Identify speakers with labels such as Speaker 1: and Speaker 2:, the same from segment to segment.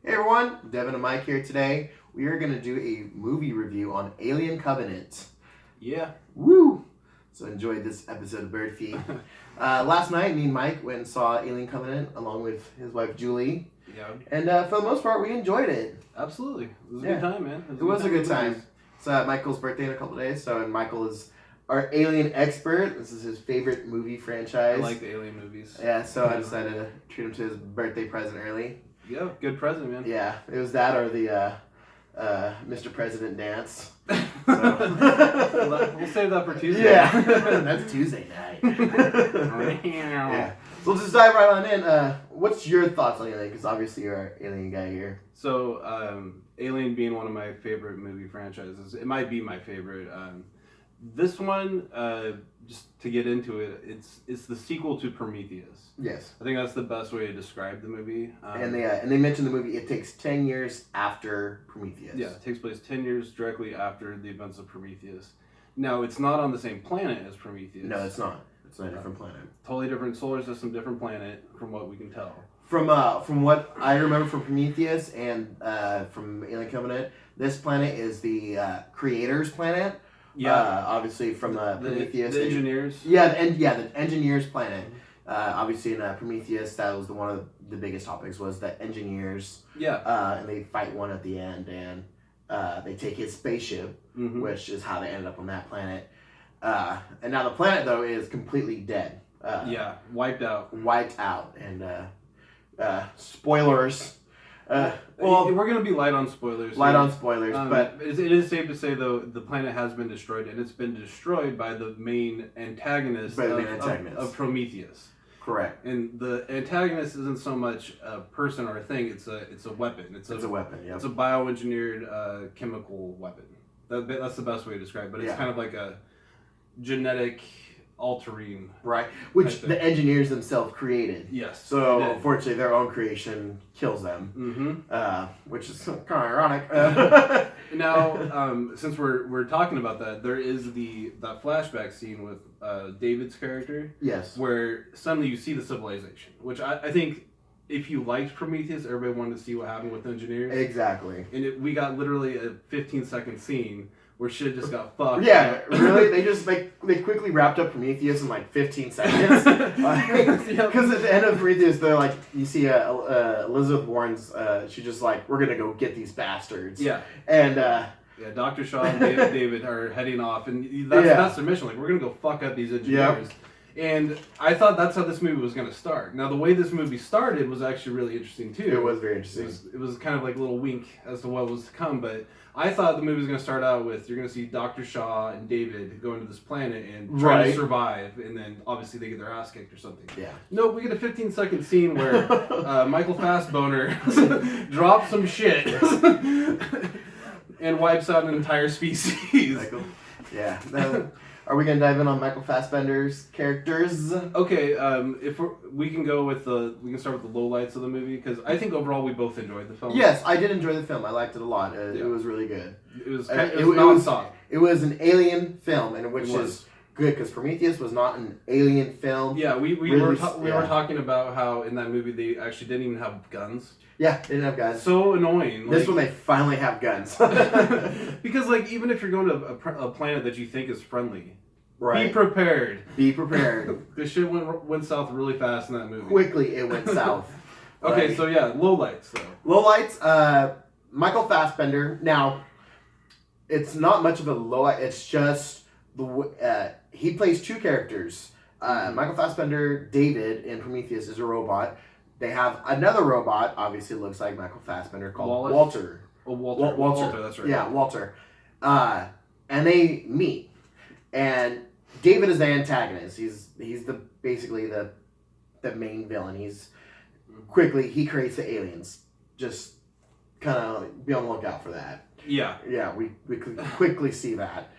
Speaker 1: Hey everyone, Devin and Mike here today. We are going to do a movie review on Alien Covenant.
Speaker 2: Yeah.
Speaker 1: Woo! So enjoy this episode of Bird Feed. Last night, me and Mike went and saw Alien Covenant along with his wife Julie.
Speaker 2: Yeah.
Speaker 1: And for the most part, we enjoyed it.
Speaker 2: Absolutely. It was a good time, man.
Speaker 1: It was a good time. It's Michael's birthday in a couple days, and Michael is our Alien expert. This is his favorite movie franchise.
Speaker 2: I like the Alien movies.
Speaker 1: Yeah, so I decided to treat him to his birthday present early.
Speaker 2: Yeah, good present, man.
Speaker 1: Yeah, it was that or the Mr. President dance. So.
Speaker 2: We'll save that for Tuesday.
Speaker 1: Yeah, that's Tuesday night. Yeah, so let's just dive right on in. What's your thoughts on Alien? Because obviously you're our Alien guy here.
Speaker 2: So, Alien being one of my favorite movie franchises, it might be my favorite. This one, just to get into it, it's the sequel to Prometheus.
Speaker 1: Yes,
Speaker 2: I think that's the best way to describe the movie.
Speaker 1: And they mentioned the movie. It takes 10 years after Prometheus.
Speaker 2: Yeah, it takes place 10 years directly after the events of Prometheus. Now, it's not on the same planet as Prometheus.
Speaker 1: No, it's not. It's on a different planet.
Speaker 2: Totally different solar system, different planet, from what we can tell.
Speaker 1: From what I remember from Prometheus and from Alien Covenant, this planet is the creator's planet.
Speaker 2: Yeah,
Speaker 1: obviously from Prometheus.
Speaker 2: The engineers.
Speaker 1: Yeah, the engineers planet. Obviously in Prometheus, that was one of the biggest topics was the engineers.
Speaker 2: Yeah.
Speaker 1: And they fight one at the end, and they take his spaceship, which is how they ended up on that planet. And now the planet though is completely dead.
Speaker 2: Wiped out.
Speaker 1: Wiped out, and spoilers.
Speaker 2: Well, we're gonna be light on spoilers.
Speaker 1: But
Speaker 2: it is safe to say though the planet has been destroyed, and it's been destroyed by the main antagonist of Prometheus.
Speaker 1: Correct.
Speaker 2: And the antagonist isn't so much a person or a thing; it's a weapon. It's a
Speaker 1: weapon. Yeah.
Speaker 2: It's a bioengineered chemical weapon. That's the best way to describe it. But it's kind of like a genetic altering,
Speaker 1: right? Which the engineers themselves created.
Speaker 2: Yes.
Speaker 1: So unfortunately, their own creation kills them. Which is kind of ironic.
Speaker 2: Now, since we're talking about that, there is that flashback scene with David's character.
Speaker 1: Yes. Where
Speaker 2: suddenly you see the civilization, which I think if you liked Prometheus, everybody wanted to see what happened with the engineers.
Speaker 1: Exactly.
Speaker 2: And we got literally a 15-second scene where shit just got fucked.
Speaker 1: Yeah, really? They quickly wrapped up Prometheus in like 15 seconds. Because at the end of Prometheus, they're like, you see Elizabeth Warren's, she's just like, we're gonna go get these bastards.
Speaker 2: Yeah.
Speaker 1: And
Speaker 2: Dr. Shaw and David are heading off, and that's their mission. Like, we're gonna go fuck up these engineers. Yep. And I thought that's how this movie was going to start. Now, the way this movie started was actually really interesting, too.
Speaker 1: It was very interesting.
Speaker 2: It was kind of like a little wink as to what was to come. But I thought the movie was going to start out with, you're going to see Dr. Shaw and David go into this planet and try to survive. And then, obviously, they get their ass kicked or something.
Speaker 1: Yeah.
Speaker 2: No, we get a 15-second scene where Michael Fassboner drops some shit and wipes out an entire species.
Speaker 1: Yeah. Are we gonna dive in on Michael Fassbender's characters?
Speaker 2: Okay, if we can go with we can start with the lowlights of the movie because I think overall we both enjoyed the film.
Speaker 1: Yes, I did enjoy the film. I liked it a lot. It was really good.
Speaker 2: It was nonstop.
Speaker 1: It was an alien film, and which is good because Prometheus was not an alien film.
Speaker 2: Yeah, we were talking about how in that movie they actually didn't even have guns.
Speaker 1: Yeah, they didn't have guns.
Speaker 2: So annoying.
Speaker 1: This one they finally have guns.
Speaker 2: Because like even if you're going to a planet that you think is friendly,
Speaker 1: right?
Speaker 2: Be prepared.
Speaker 1: Be prepared.
Speaker 2: This shit went south really fast in that movie.
Speaker 1: Quickly, it went south.
Speaker 2: Okay, so yeah, lowlights though.
Speaker 1: Lowlights. Michael Fassbender. Now, it's not much of a lowlight. It's just he plays two characters. Michael Fassbender, David in Prometheus, is a robot. They have another robot, obviously looks like Michael Fassbender, called Walter.
Speaker 2: Oh, Walter, that's right.
Speaker 1: Yeah, Walter. And they meet. And David is the antagonist. He's basically the main villain. He creates the aliens. Just kind of be on the lookout for that.
Speaker 2: Yeah.
Speaker 1: Yeah, we quickly see that.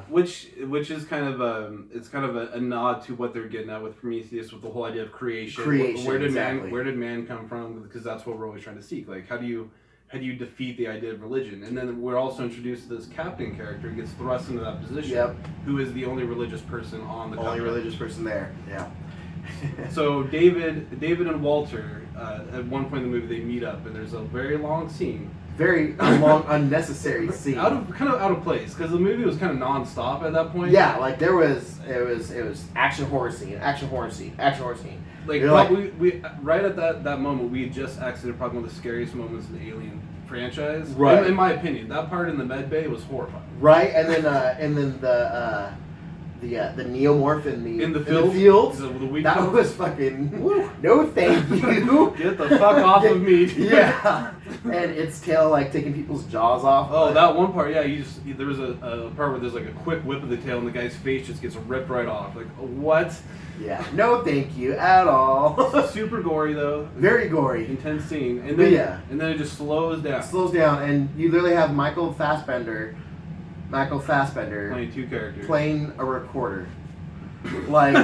Speaker 2: Which is kind of a nod to what they're getting at with Prometheus, with the whole idea of creation. Where did man come from? Because that's what we're always trying to seek. Like how do you defeat the idea of religion? And then we're also introduced to this captain character who gets thrust into that position.
Speaker 1: Yep.
Speaker 2: Who is the only religious person on the
Speaker 1: only religious person there. Yeah.
Speaker 2: So David and Walter, at one point in the movie, they meet up, and there's a very long scene.
Speaker 1: Very long, unnecessary scene.
Speaker 2: Kind of out of place, because the movie was kind of non-stop at that point.
Speaker 1: Yeah, like it was action horror scene.
Speaker 2: Like, we right at that moment, we had just exited probably one of the scariest moments in the Alien franchise.
Speaker 1: Right.
Speaker 2: In my opinion, that part in the med bay was horrifying.
Speaker 1: Right, and then the neomorph in the field. That was fucking no thank you.
Speaker 2: Get the fuck off of me.
Speaker 1: Yeah. And its tail like taking people's jaws off.
Speaker 2: Oh, that one part, yeah. There was a part where there's like a quick whip of the tail and the guy's face just gets ripped right off. Like, what?
Speaker 1: Yeah. No thank you at all.
Speaker 2: Super gory though.
Speaker 1: Very gory.
Speaker 2: Intense scene. And then and then it just slows down.
Speaker 1: And you literally have Michael Fassbender
Speaker 2: playing two characters.
Speaker 1: Playing a recorder. Like,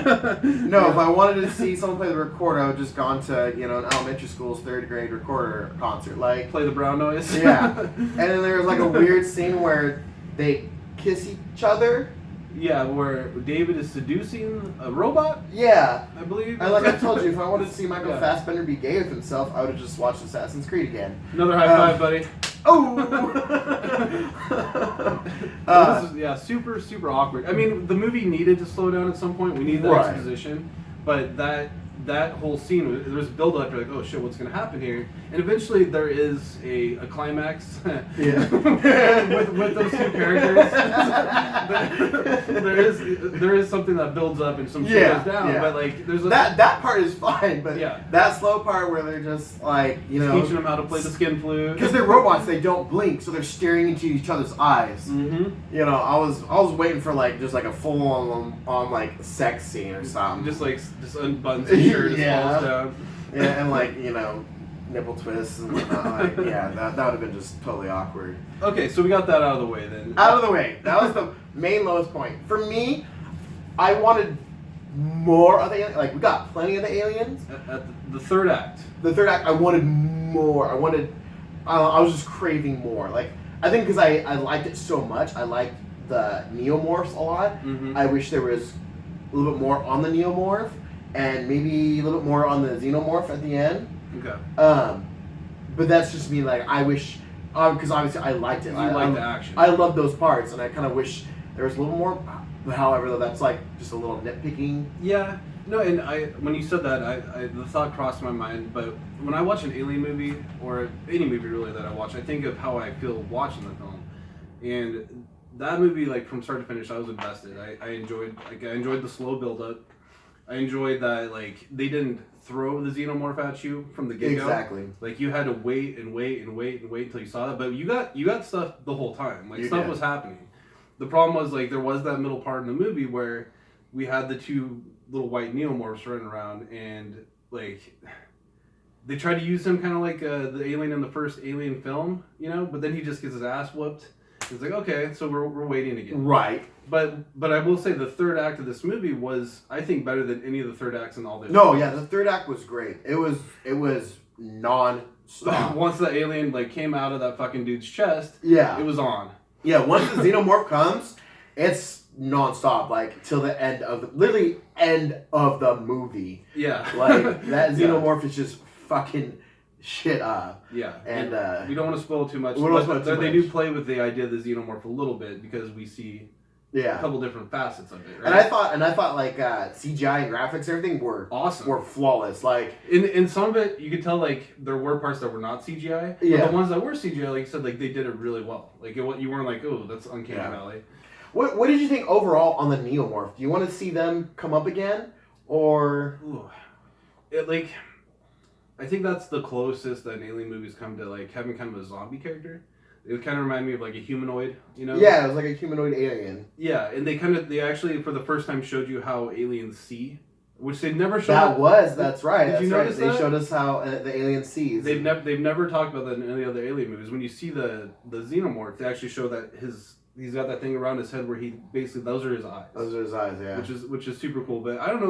Speaker 1: no, if I wanted to see someone play the recorder, I would just gone to, an elementary school's 3rd grade recorder concert. Like,
Speaker 2: play the brown noise?
Speaker 1: Yeah. And then there was like a weird scene where they kiss each other.
Speaker 2: Yeah, where David is seducing a robot?
Speaker 1: Yeah.
Speaker 2: I believe.
Speaker 1: And like I told you, if I wanted to see Michael Fassbender be gay with himself, I would have just watched Assassin's Creed again.
Speaker 2: Another high five, buddy.
Speaker 1: Oh!
Speaker 2: This is, super, super awkward. I mean, the movie needed to slow down at some point. We need that exposition. But that whole scene, there was a build-up. You're like, oh shit, what's going to happen here? And eventually there is a climax with those two characters. there is something that builds up and some shit goes down. But like, there's
Speaker 1: that part is fine. But that slow part where they're just like,
Speaker 2: teaching them how to play the skin flute.
Speaker 1: Because they're robots, they don't blink, so they're staring into each other's eyes.
Speaker 2: Mm-hmm.
Speaker 1: I was waiting for like just like a full on like sex scene or something.
Speaker 2: Just unbuttons his shirt, just falls down.
Speaker 1: Yeah, and like nipple twists and whatnot. Like, that would have been just totally awkward.
Speaker 2: Okay, so we got that out of the way then.
Speaker 1: Out of the way. That was the main lowest point for me. I wanted more of the aliens. Like, we got plenty of the aliens.
Speaker 2: At the third act.
Speaker 1: The third act, I wanted more. I was just craving more. Like, I think because I liked it so much. I liked the neomorphs a lot.
Speaker 2: Mm-hmm.
Speaker 1: I wish there was a little bit more on the neomorph and maybe a little bit more on the xenomorph at the end.
Speaker 2: Okay.
Speaker 1: But that's just me. Like, I wish, because obviously I liked it.
Speaker 2: I like the action.
Speaker 1: I love those parts, and I kind of wish there was a little more. However, though, that's like just a little nitpicking.
Speaker 2: Yeah. No, and when you said that, the thought crossed my mind. But when I watch an alien movie or any movie really that I watch, I think of how I feel watching the film, and that movie, like from start to finish, I was invested. I enjoyed the slow build up. I enjoyed that like they didn't throw the xenomorph at you from the get-go.
Speaker 1: Exactly.
Speaker 2: Like you had to wait until you saw that. But you got stuff the whole time. Like stuff was happening. The problem was like there was that middle part in the movie where we had the two little white neomorphs running around and like they tried to use him kind of like the alien in the first Alien film, but then he just gets his ass whooped. It's like, okay, so we're waiting again.
Speaker 1: Right.
Speaker 2: But I will say the third act of this movie was, I think, better than any of the third acts in all this.
Speaker 1: No, yeah, the third act was great. It was non-stop.
Speaker 2: Once the alien like came out of that fucking dude's chest, it was on.
Speaker 1: Yeah, once the xenomorph comes, it's non-stop, like till the end of the movie.
Speaker 2: Yeah.
Speaker 1: Like that xenomorph is just fucking shit up.
Speaker 2: Yeah.
Speaker 1: And
Speaker 2: we don't want to spoil too much. They do play with the idea of the xenomorph a little bit because we see a couple different facets of it. Right?
Speaker 1: And I thought like CGI and graphics, everything were
Speaker 2: awesome.
Speaker 1: Were flawless. Like
Speaker 2: in some of it, you could tell like there were parts that were not CGI.
Speaker 1: Yeah.
Speaker 2: But the ones that were CGI, like you said, like they did it really well. Like you weren't like, oh, that's uncanny valley.
Speaker 1: What did you think overall on the neomorph? Do you want to see them come up again, or?
Speaker 2: Ooh. I think that's the closest that alien movies come to like having kind of a zombie character. It kind of reminded me of like a humanoid,
Speaker 1: Yeah, it was like a humanoid alien.
Speaker 2: Yeah, and they actually for the first time showed you how aliens see, which they've never showed.
Speaker 1: That's right.
Speaker 2: Did you notice that?
Speaker 1: They showed us how the alien sees.
Speaker 2: They've never talked about that in any other alien movies. When you see the xenomorph, they actually show that he's got that thing around his head where he basically those are his eyes.
Speaker 1: Those are his eyes, yeah.
Speaker 2: Which is super cool. But I don't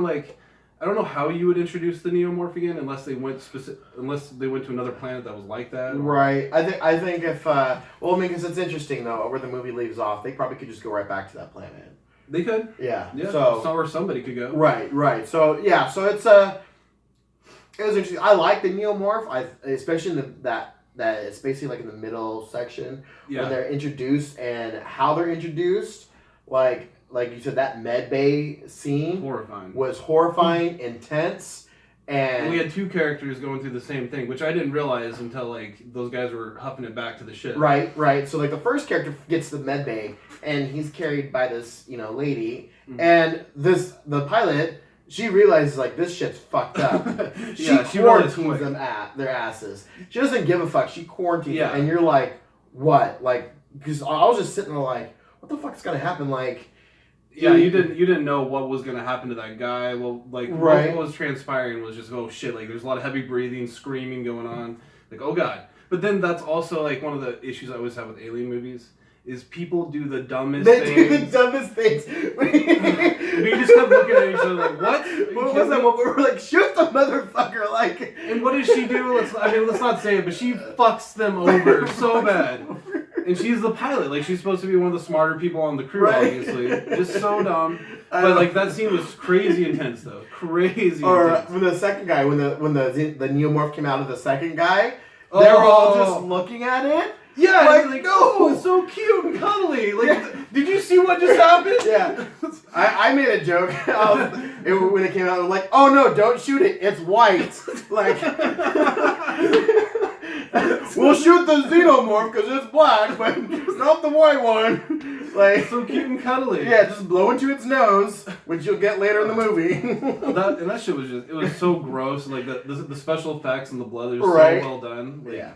Speaker 2: know how you would introduce the neomorph again unless they went to another planet that was like that.
Speaker 1: Right. I think if because it's interesting though where the movie leaves off, they probably could just go right back to that planet.
Speaker 2: They could.
Speaker 1: Yeah.
Speaker 2: So or somebody could go.
Speaker 1: Right. So yeah, so it was interesting. I like the neomorph. Especially in that it's basically like in the middle section when they're introduced and how they're introduced. Like you said, that med bay scene was horrifying, intense. And
Speaker 2: we had two characters going through the same thing, which I didn't realize until like those guys were huffing it back to the ship.
Speaker 1: Right. So like the first character gets the med bay, and he's carried by this lady, and the pilot, she realizes like this shit's fucked up. She quarantines them their asses. She doesn't give a fuck. She quarantines them, and you're like, what? Like, because I was just sitting there like, what the fuck's gonna happen? Like.
Speaker 2: Yeah, you didn't know what was gonna happen to that guy. Well, like what was transpiring was just shit. Like there's a lot of heavy breathing, screaming going on. Like oh god. But then that's also like one of the issues I always have with alien movies is people do the dumbest things.
Speaker 1: They do the dumbest things.
Speaker 2: We just kept looking at each other like what?
Speaker 1: What was that? What we were like, shoot the motherfucker! Like.
Speaker 2: And what does she do? Let's not say it, but she fucks them over so bad. And she's the pilot. Like, she's supposed to be one of the smarter people on the crew, obviously. Just so dumb. But, like, that scene was crazy intense, though. Crazy intense.
Speaker 1: When the second guy, when the neomorph came out of the second guy, they were all just looking at it.
Speaker 2: Yeah, like no, it's so cute and cuddly. Like, did you see what just happened?
Speaker 1: Yeah. I made a joke when it came out. I'm like, oh, no, don't shoot it. It's white. Like... We'll shoot the xenomorph because it's black, but not the white one. Like
Speaker 2: so cute and cuddly.
Speaker 1: Yeah, just blow into its nose, which you'll get later in the movie.
Speaker 2: that shit was it was so gross. Like the special effects and the blood are so well done. Like,
Speaker 1: yeah.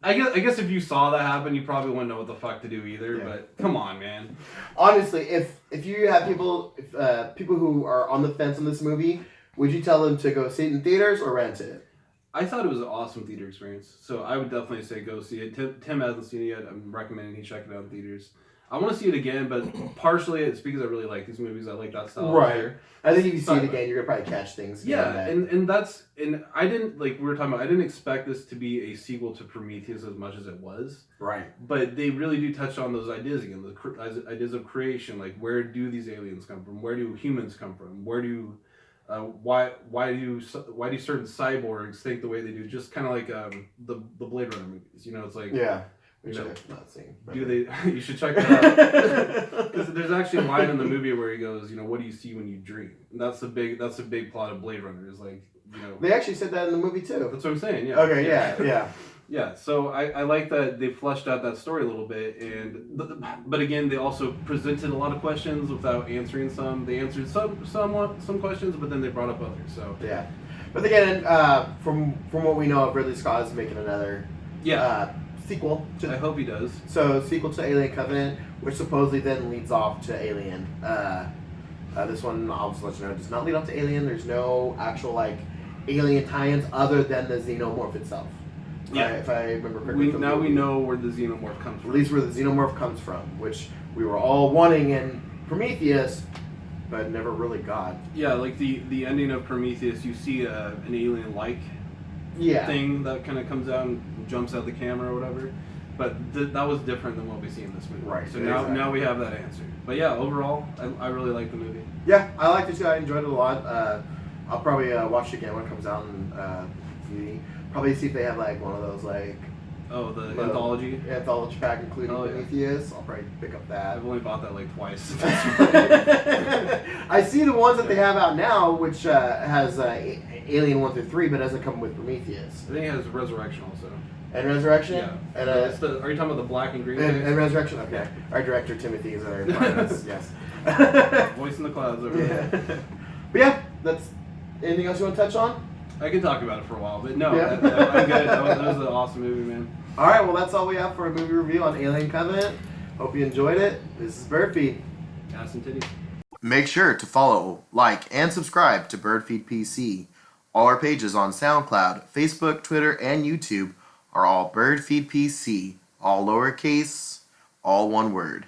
Speaker 2: I guess if you saw that happen, you probably wouldn't know what the fuck to do either. Yeah. But come on, man.
Speaker 1: Honestly, if you have people who are on the fence on this movie, would you tell them to go see it in theaters or rent it?
Speaker 2: I thought it was an awesome theater experience, so I would definitely say go see it. Tim hasn't seen it yet. I'm recommending he check it out in theaters. I want to see it again, but partially it's because I really like these movies. I like that style.
Speaker 1: Right. I think if you see it again, you're gonna probably catch things.
Speaker 2: Yeah, and I didn't like we were talking about. I didn't expect this to be a sequel to Prometheus as much as it was.
Speaker 1: Right.
Speaker 2: But they really do touch on those ideas again. The ideas of creation, like where do these aliens come from? Where do humans come from? Where do why do certain cyborgs think the way they do? Just kind of like the Blade Runner movies. It's like
Speaker 1: which I've not seen.
Speaker 2: Do they? You should check that out because there's actually a line in the movie where he goes, what do you see when you dream? And that's the big plot of Blade Runner is like
Speaker 1: They actually said that in the movie too.
Speaker 2: That's what I'm saying. Yeah.
Speaker 1: Okay. Yeah.
Speaker 2: Yeah, so I like that they fleshed out that story a little bit, but again, they also presented a lot of questions without answering some. They answered some questions, but then they brought up others. So
Speaker 1: yeah, but again, from what we know of, Ridley Scott is making another sequel.
Speaker 2: I hope he does.
Speaker 1: So sequel to Alien Covenant, which supposedly then leads off to Alien. This one, I'll just let you know, does not lead off to Alien. There's no actual alien tie-ins other than the xenomorph itself.
Speaker 2: Yeah,
Speaker 1: if I remember correctly.
Speaker 2: Now we know where the xenomorph comes from.
Speaker 1: At least where the xenomorph comes from, which we were all wanting in Prometheus, but never really got.
Speaker 2: Yeah, like the ending of Prometheus, you see an alien-like thing that kind of comes out and jumps out the camera or whatever. But that was different than what we see in this movie.
Speaker 1: Right.
Speaker 2: So now we have that answer. But yeah, overall, I really like the movie.
Speaker 1: Yeah, I liked it too. I enjoyed it a lot. I'll probably watch it again when it comes out on DVD. Probably see if they have one of those
Speaker 2: the
Speaker 1: anthology pack including Prometheus. I'll probably pick up that.
Speaker 2: I've only bought that twice.
Speaker 1: I see the ones that they have out now, which has Alien 1 through 3, but doesn't come with Prometheus.
Speaker 2: I think it has Resurrection also.
Speaker 1: And Resurrection?
Speaker 2: Yeah.
Speaker 1: And,
Speaker 2: are you talking about the black and green?
Speaker 1: And Resurrection? Okay. Our director Timothy is our yes.
Speaker 2: Voice in the clouds over there.
Speaker 1: But yeah, that's anything else you want to touch on?
Speaker 2: I can talk about it for a while, but no, I'm good. That was an awesome movie, man.
Speaker 1: All right, well, that's all we have for a movie review on Alien Covenant. Hope you enjoyed it. This is Birdfeed.
Speaker 2: Ass and titties.
Speaker 1: Make sure to follow, like, and subscribe to Birdfeed PC. All our pages on SoundCloud, Facebook, Twitter, and YouTube are all Birdfeed PC, all lowercase, all one word.